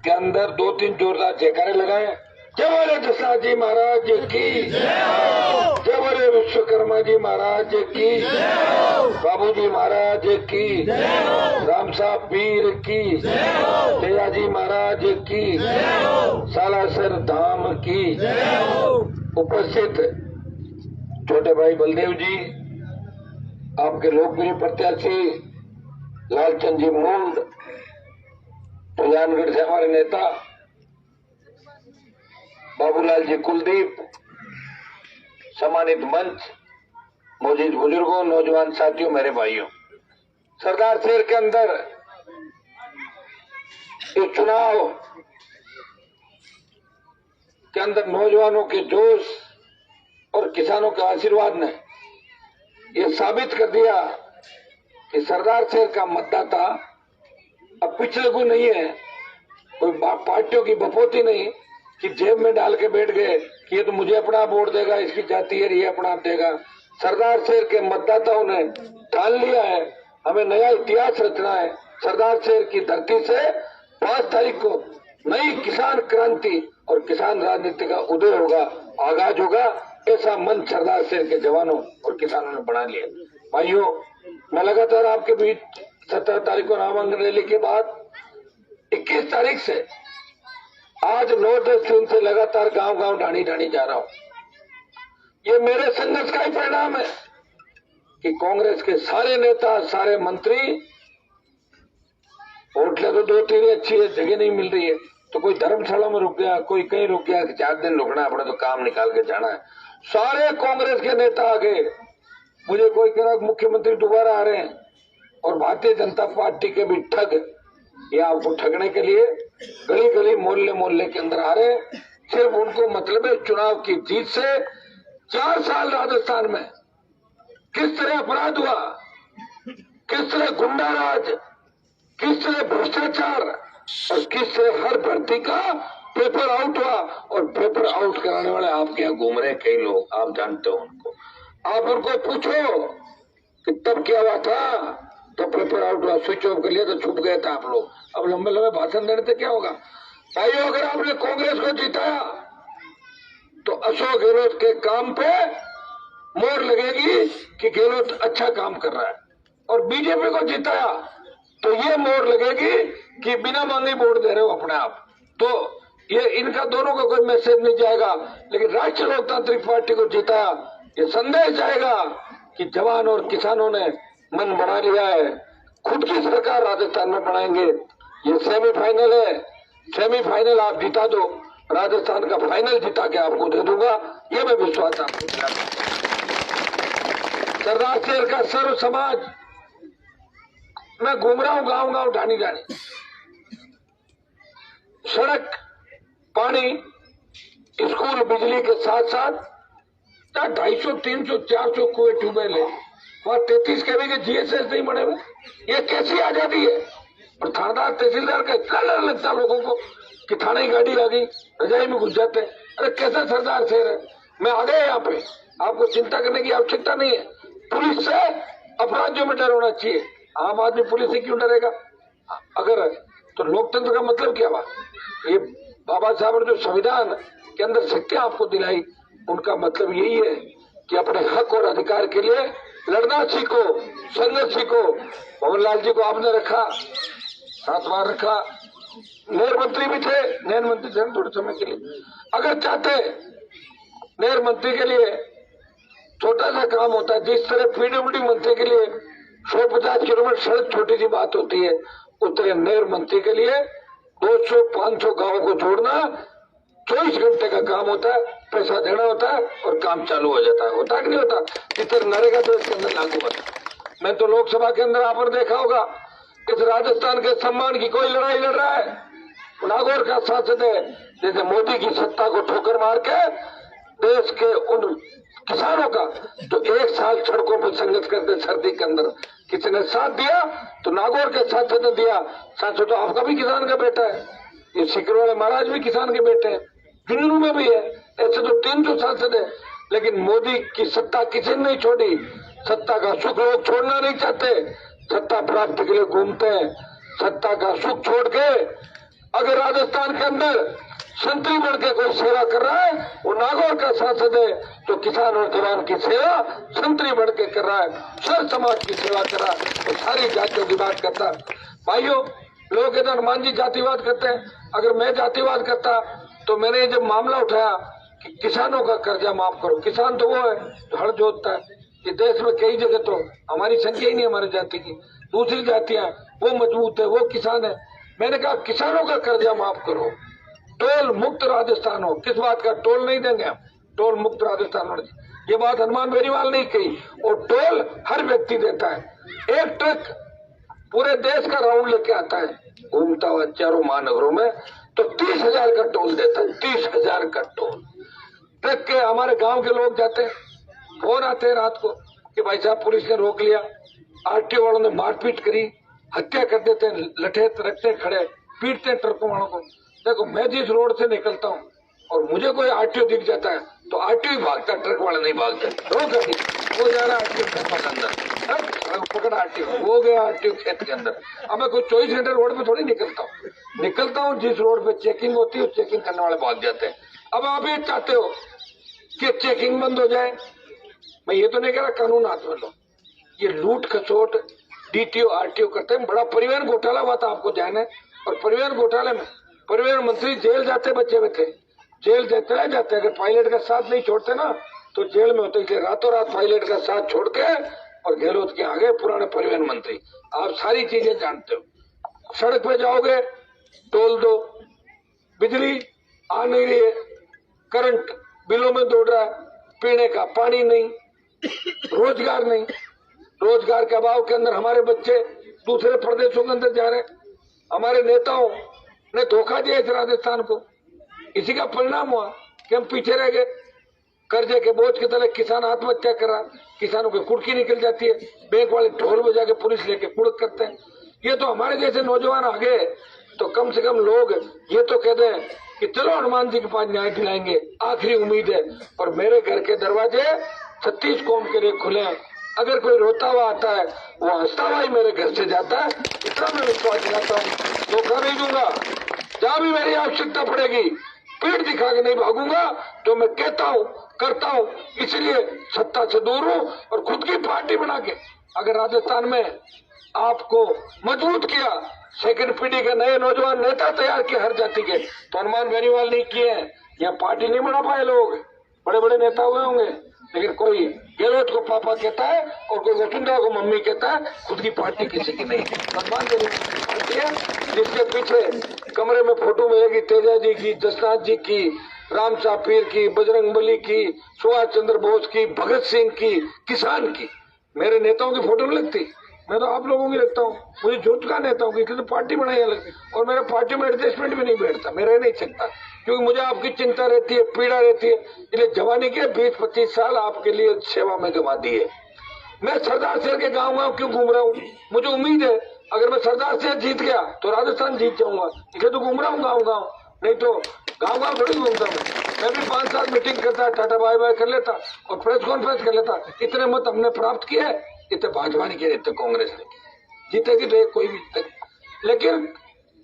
के अंदर 2-3 जोरदार जयकारे लगाए। जय बोले दशरथ जी महाराज की, जय बोले विश्वकर्मा जी महाराज की, बाबू जी महाराज की, राम साहब पीर की, जया जी महाराज की, सालासर धाम की। उपस्थित छोटे भाई बलदेव जी, आपके लोकप्रिय प्रत्याशी लालचंद जी मुंड, सुजानगढ़ से हमारे नेता बाबूलाल जी कुलदीप, सम्मानित मंच, मौजूद बुजुर्गों, नौजवान साथियों, मेरे भाइयों, सरदार शहर के अंदर ये चुनाव के अंदर नौजवानों के जोश और किसानों के आशीर्वाद ने ये साबित कर दिया कि सरदार शहर का मतदाता अब पिछले को नहीं है, कोई पार्टियों की बपोती नहीं कि जेब में डाल के बैठ गए कि ये तो मुझे अपना वोट देगा, इसकी जाति है, ये अपना देगा। सरदार शहर के मतदाताओं ने ठान लिया है, हमें नया इतिहास रचना है। सरदार शहर की धरती से 5 तारीख को नई किसान क्रांति और किसान राजनीति का उदय होगा, आगाज होगा। ऐसा मन सरदार शहर के जवानों और किसानों ने बना लिया। भाइयों, मैं लगातार आपके बीच 17 तारीख को नामांकन रैली के बाद 21 तारीख से आज 9-10 दिन से लगातार गांव-गांव, ढाणी-ढाणी जा रहा हूं। ये मेरे संघर्ष का ही परिणाम है कि कांग्रेस के सारे नेता, सारे मंत्री होटलें तो 2-3 अच्छी है, जगह नहीं मिल रही है, तो कोई धर्मशाला में रुक गया, कोई कहीं रुक गया कि 4 दिन रुकना है, अपने तो काम निकाल के जाना है। सारे कांग्रेस के नेता आ गए, मुझे कोई कह रहा मुख्यमंत्री दोबारा आ रहे हैं, और भारतीय जनता पार्टी के भी ठग ये आपको ठगने के लिए गली गली, मोहल्ले मोहल्ले के अंदर आ रहे हैं। सिर्फ उनको मतलब है चुनाव की जीत से। 4 साल राजस्थान में किस तरह अपराध हुआ, किस तरह गुंडाराज, किस तरह भ्रष्टाचार और किस तरह हर भर्ती का पेपर आउट हुआ, और पेपर आउट कराने वाले आपके यहाँ घूम रहे कई लोग, आप जानते हो उनको। आप उनको पूछो कि तब क्या हुआ था, तो पेपर आउट हुआ, स्विच ऑफ कर लिया तो छुप गए थे आप लोग। अब लंबे लंबे भाषण देने से क्या होगा। भाइयों, अगर आपने कांग्रेस को जिताया तो अशोक गहलोत के काम पे मोहर लगेगी कि गहलोत अच्छा काम कर रहा है, और बीजेपी को जिताया तो ये मोहर लगेगी कि बिना मांगे वोट दे रहे हो अपने आप। तो ये इनका दोनों का कोई मैसेज नहीं जाएगा, लेकिन राष्ट्रीय लोकतांत्रिक पार्टी को जिताया ये संदेश जाएगा कि जवान और किसानों ने मन बना लिया है, खुद की सरकार राजस्थान में बनाएंगे। ये सेमीफाइनल है, सेमीफाइनल आप जिता दो, राजस्थान का फाइनल जिता के आपको दे दूंगा, ये मैं विश्वास आपको दिलाता हूं। सरदार शहर का सर्व समाज, मैं घूम रहा हूं गांव-गांव, ढाणी-ढाणी, सड़क, पानी, स्कूल, बिजली के साथ साथ 250, 300, 400 कुएं, ट्यूबवेल है, वहां 33 केवी के जीएसएस नहीं बने हुए। ये कैसी आजादी है। और थानेदार, तहसीलदार का इतना डर लगता लोगों को कि थाने की गाड़ी आ गई, रजाई में घुस जाते। अरे कैसा सरदार शहर है। मैं आ गया यहाँ पे, आपको चिंता करने की आवश्यकता नहीं है। पुलिस से अपराधियों में डर होना चाहिए, आम आदमी पुलिस से क्यों डरेगा। अगर तो लोकतंत्र का मतलब क्या हुआ। ये बाबा साहब ने जो संविधान के अंदर शक्तियां आपको दिलाई, उनका मतलब यही है कि अपने हक और अधिकार के लिए लड़ना सीखो, संघर्ष सीखो। भवनलाल जी को आपने रखा, 7 बार रखा, नहर मंत्री भी थे, नहर मंत्री थे थोड़े समय के लिए। अगर चाहते नहर मंत्री के लिए छोटा सा काम होता है, जिस तरह पीडब्ल्यूडी मंत्री के लिए 150 किलोमीटर सड़क छोटी सी बात होती है, उस तरह नहर मंत्री के लिए 200-500 गांवों को जोड़ना 24 घंटे का काम होता है। पैसा देना होता है और काम चालू हो जाता है। होता कि नहीं होता। इस तरह नरेगा देश के अंदर लागू होता है। मैं तो लोकसभा के अंदर आपने देखा होगा, इस राजस्थान के सम्मान की कोई लड़ाई लड़ रहा है। नागौर का सांसद है, जैसे मोदी की सत्ता को ठोकर मार के देश के उन किसानों का जो 1 साल सड़कों पर संघर्ष करते सर्दी के अंदर, किसी ने साथ दिया तो नागौर के सांसद ने दिया। सांसद तो आपका भी किसान का बेटा है, ये सिकर वाले महाराज भी किसान के बेटे हैं, झुंझुनू में भी है। ऐसे तो 300 सांसद है, लेकिन मोदी की सत्ता किसी ने नहीं छोड़ी। सत्ता का सुख लोग छोड़ना नहीं चाहते, सत्ता प्राप्ति के लिए घूमते हैं। सत्ता का सुख छोड़ के अगर राजस्थान के अंदर संतरी बन के कोई सेवा कर रहा है, वो नागौर का सांसद है, तो किसान और जवान की सेवा संतरी बन के कर रहा है, सर समाज की सेवा कर रहा है, तो सारी जातियों की बात करता है। भाइयों, लोग इधर हनुमान जी जातिवाद करते हैं। अगर मैं जातिवाद करता तो मैंने जब मामला उठाया कि किसानों का कर्जा माफ करो, किसान तो वो है जो हल जोतता है। ये देश में कई जगह तो हमारी संख्या ही नहीं हमारी जाति की, दूसरी जातियां वो मजबूत है, वो किसान है। मैंने कहा किसानों का कर्जा माफ करो, टोल मुक्त राजस्थान हो। किस बात का टोल नहीं देंगे हम? टोल मुक्त राजस्थान होना चाहिए। ये बात हनुमान बेनीवाल नहीं कही, और टोल हर व्यक्ति देता है। एक ट्रक पूरे देश का राउंड लेके आता है, घूमता हुआ चारों महानगरों में, तो 30,000 का टोल देता है। 30,000 का टोल ट्रक के। हमारे गांव के लोग जाते हैं, फोन आते हैं रात को कि भाई साहब पुलिस ने रोक लिया, आरटीओ वालों ने मारपीट करी, हत्या कर देते हैं, लठे रखते खड़े, पीटते हैं ट्रकों वालों को। देखो, मैं जिस रोड से निकलता हूँ और मुझे कोई आरटीओ दिख जाता है तो आरटीओ ही भागता, ट्रक वाला नहीं भागता। रोक गाड़ी, वो जा रहा है आरटीओ के अंदर, पकड़ा आरटीओ, वो गया आरटीओ खेत के अंदर। अब मैं कोई 24 घंटे रोड पे थोड़ी निकलता हूँ। जिस रोड पे चेकिंग होती है, चेकिंग करने वाले भाग जाते हैं। अब आप ये चाहते हो कि चेकिंग बंद हो जाए? मैं ये तो नहीं कह रहा कानून हाथ में लो। ये लूट खसोट डीटीओ आरटीओ करते हैं। बड़ा परिवहन घोटाला हुआ था, आपको ध्यान है? और परिवहन घोटाले में परिवहन मंत्री जेल जाते बचे हुए थे, जेल चले जाते। अगर पायलट का साथ नहीं छोड़ते ना तो जेल में होते। इसलिए रातों रात पायलट का साथ छोड़ के और गहलोत के आगे पुराने परिवहन मंत्री। आप सारी चीजें जानते हो। सड़क पे जाओगे टोल दो, बिजली आ नहीं रही है, करंट बिलों में दौड़ रहा है, पीने का पानी नहीं, रोजगार नहीं। रोजगार के अभाव के अंदर हमारे बच्चे दूसरे प्रदेशों के अंदर जा रहे हैं। हमारे नेताओं ने धोखा दिया इस राजस्थान को। इसी का परिणाम हुआ कि हम पीछे रह गए। कर्जे के बोझ के तले किसान आत्महत्या कर रहा, किसानों की कुड़की निकल जाती है, बैंक वाले ढोल बजा के पुलिस लेके कुड़क करते हैं। ये तो हमारे जैसे नौजवान आ गए तो कम से कम लोग ये तो कहते हैं कि चलो हनुमान जी के पास न्याय दिलाएंगे, आखिरी उम्मीद है। और मेरे घर के दरवाजे 36 कौम के लिए खुले हैं। अगर कोई रोता हुआ आता है, वो हंसता हुआ ही मेरे घर से जाता है। इतना मैं विश्वास दिलाता हूँ, धोखा नहीं दूंगा। जहाँ भी मेरी आवश्यकता पड़ेगी, पीठ दिखा के नहीं भागूंगा। जो मैं कहता हूँ करता हूँ, इसलिए सत्ता से दूर हूँ और खुद की पार्टी बना के अगर राजस्थान में आपको मजबूत किया, सेकंड पीढ़ी के नए नौजवान नेता तैयार किए हर जाति के, तो हनुमान बेनीवाल नहीं किए हैं। यहाँ पार्टी नहीं बना पाए लोग, बड़े बड़े नेता हुए होंगे, लेकिन कोई गहलोत को पापा कहता है और कोई वसुंधरा को मम्मी कहता है। खुद की पार्टी किसी की नहीं। हनुमान बेनीवाल पार्टी है जिसके पीछे कमरे में फोटो मिलेगी तेजा जी की, जसनाथ जी की, राम सापीर की, बजरंग बली की, सुभाष चंद्र बोस की, भगत सिंह की, किसान की। मेरे नेताओं की फोटो नहीं लगती, मैं तो आप लोगों की लगता हूँ। मुझे झूठ का नेताओं की, इसलिए तो पार्टी बनाई अलग। और मेरा पार्टी में एडजस्टमेंट भी नहीं बैठता, मैं रह नहीं सकता, क्योंकि मुझे आपकी चिंता रहती है, पीड़ा रहती है। इसलिए जवानी के 20-25 साल आपके लिए सेवा में गंवा दिए। मैं सरदार शहर के गाँव क्यों घूम रहा हूँ? मुझे उम्मीद है अगर मैं सरदार शहर जीत गया तो राजस्थान जीत जाऊंगा, इसलिए तो घूम रहा हूँ गाँव। नहीं तो गाँव थोड़ी घूमता मैं भी 5 साल मीटिंग करता, टाटा बाय बाय कर लेता और प्रेस कॉन्फ्रेंस कर लेता। इतने मत हमने प्राप्त किए, इतने भाजपा ने किए, इतने कांग्रेस ने। जीतेगी तो कोई भी जीतेगी, लेकिन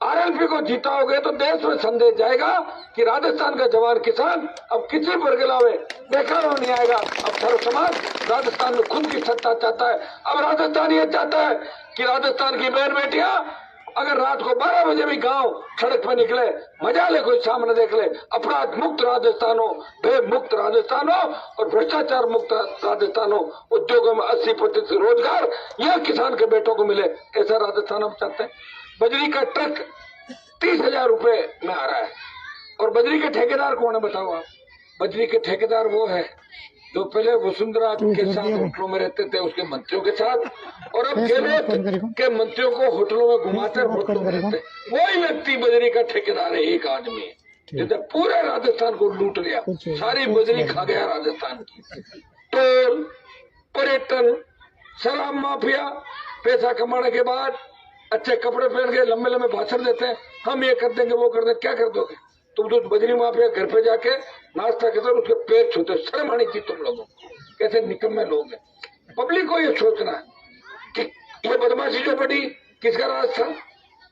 आरएलपी को जीताओगे तो देश में संदेश जाएगा कि राजस्थान का जवान किसान अब किसी पर गिलावे बेकार नहीं आएगा। अब सर्व समाज राजस्थान में खुद की सत्ता चाहता है। अब राजस्थान ये चाहता है कि राजस्थान की बहन बेटियां अगर रात को 12 बजे भी गांव सड़क पर निकले, मजा ले, कोई सामने देख ले, अपराध मुक्त राजस्थान हो, भय मुक्त राजस्थान हो और भ्रष्टाचार मुक्त राजस्थान हो, उद्योगों में 80% रोजगार यह किसान के बेटों को मिले, ऐसा राजस्थान हम चाहते हैं। बजरी का ट्रक 30,000 रुपए में आ रहा है, और बजरी के ठेकेदार कौन है बताओ आप? बजरी के ठेकेदार वो है जो पहले वसुंधरा के साथ होटलों में रहते थे, उसके मंत्रियों के साथ, और अब गहलोत के मंत्रियों को होटलों में घुमाते होटलों में रहते। वही व्यक्ति बजरी का ठेकेदार है, एक आदमी है जिसने पूरे राजस्थान को लूट लिया, सारी बजरी खा गया राजस्थान की। टोल, पर्यटन, शराब माफिया, पैसा कमाने के बाद अच्छे कपड़े पहन के लंबे लंबे भाषण देते हैं, हम ये कर देंगे वो कर देंगे। क्या कर दोगे तुम? तो बजरी माफिया घर पे जाके नाश्ता करते उसके पैर छूते, शर्म आनी चाहिए तुम लोगों को। कैसे निकम्मे लोग हैं। पब्लिक को ये सोचना है कि ये बदमाशी जो बड़ी किसका राज था।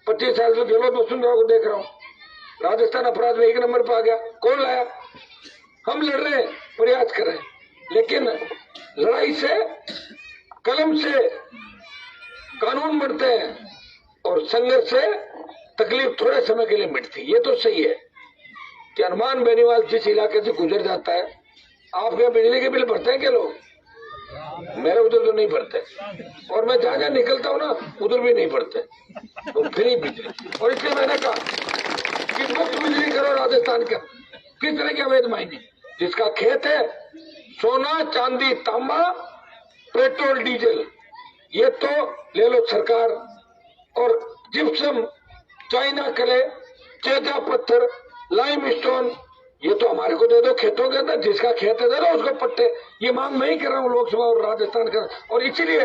25 साल से गहलोत वसुंधरा को देख रहा हूँ, राजस्थान अपराध में 1 नंबर पर आ गया। कौन लाया? हम लड़ रहे हैं, प्रयास कर रहे हैं, लेकिन लड़ाई से, कलम से कानून बनते हैं और संघर्ष से तकलीफ थोड़े समय के लिए मिटती। ये तो सही है कि हनुमान बेनीवाल जिस इलाके से गुजर जाता है, आप क्या बिजली के बिल भरते हैं क्या लोग? मेरे उधर तो नहीं भरते, और मैं जहां जहां निकलता हूँ ना उधर भी नहीं भरते, तो फ्री बिजली। और इसलिए मैंने कहा कि मुफ्त बिजली करो राजस्थान का। किस तरह के अवैध मायने? जिसका खेत है, सोना चांदी तांबा पेट्रोल डीजल, ये तो ले लो सरकार। और जिप्सम, चाइना कले, चेजा पत्थर, लाइम स्टोन, ये तो हमारे को दे दो खेतों के अंदर। जिसका खेत है दे दो उसको पट्टे। ये मांग मैं ही कर रहा हूँ लोकसभा और राजस्थान का। और इसीलिए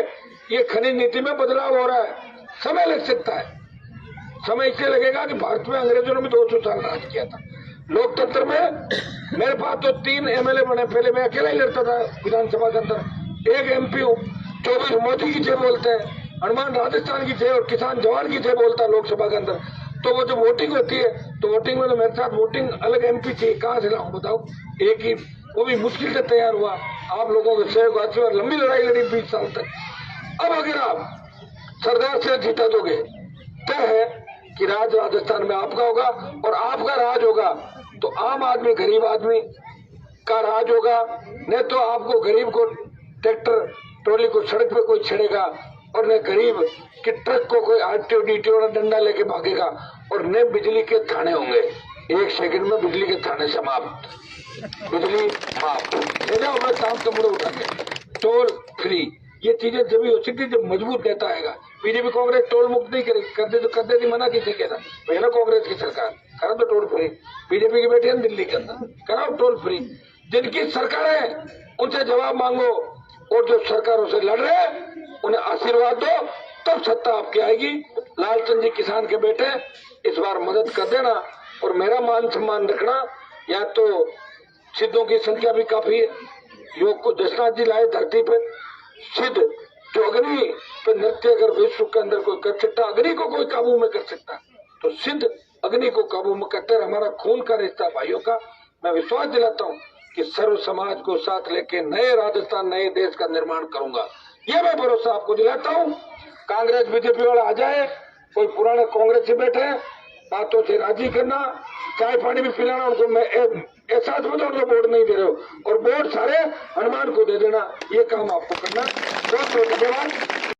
ये खनिज नीति में बदलाव हो रहा है। समय लग सकता है, समय इसलिए लगेगा कि भारत में अंग्रेजों ने भी 200 साल राज किया था। लोकतंत्र में मेरे पास तो 3 MLA बने। पहले मैं अकेला ही लड़ता था विधानसभा के अंदर। 1 MP हूँ। 24 मोदी की जय बोलते हैं, हनुमान राजस्थान की जय और किसान जवान की जय बोलता है लोकसभा के अंदर। तो वो जब वोटिंग होती है तो वोटिंग में तो मेरे साथ वोटिंग अलग MP थी, कहाँ से लाऊं बताओ? एक ही, वो भी मुश्किल से तैयार हुआ। आप लोगों के सहयोग आशीर्वाद, लंबी लड़ाई लड़ी 20 साल तक। अब अगर आप सरदार से जीता दोगे, तय है कि राज राजस्थान में आपका होगा और आपका राज होगा तो आम आदमी, गरीब आदमी का राज होगा। नहीं तो आपको गरीब को ट्रैक्टर ट्रॉली को सड़क पे कोई छेड़ेगा, और न गरीब कि ट्रक को कोई RTO DTO और डंडा लेके भागेगा, और न बिजली के थाने होंगे। 1 सेकंड में बिजली के थाने समाप्त, बिजली माफ, ले जाओ मैं काम का मुड़ उठा के। टोल फ्री, ये चीजें जब हो सकती जब मजबूत नेता आएगा। बीजेपी कांग्रेस टोल मुक्त नहीं करेगी, कर दे तो कर देती, मना किसे कहता? पहले कांग्रेस की सरकार करा तो टोल फ्री। बीजेपी की बैठी है दिल्ली के अंदर, कराओ टोल फ्री। जिनकी सरकारें उनसे जवाब मांगो, और जो सरकारों से लड़ रहे हैं उन्हें आशीर्वाद दो, तब सत्ता आपकी आएगी। लालचंद जी किसान के बेटे, इस बार मदद कर देना और मेरा मान सम्मान रखना। या तो सिद्धों की संख्या भी काफी है, योग को दशनाथ जी लाए धरती पे। सिद्ध जो अग्नि पे नृत्य अगर विश्व के अंदर कोई कर सकता, अग्नि को कोई काबू में कर सकता, तो सिद्ध अग्नि को काबू में करते। हमारा खून का रिश्ता भाइयों का। मैं विश्वास दिलाता हूँ कि सर्व समाज को साथ लेके नए राजस्थान, नए देश का निर्माण करूंगा। ये मैं भरोसा आपको दिलाता हूँ। कांग्रेस बीजेपी वाला आ जाए, कोई पुराने कांग्रेस से बैठे, बातों से राजी करना, चाय पानी भी पिलाना उनको। मैं एहसास में तो उनको वोट नहीं दे रहे हो, और वोट सारे हनुमान को दे देना। ये काम आपको करना। बहुत बहुत धन्यवाद।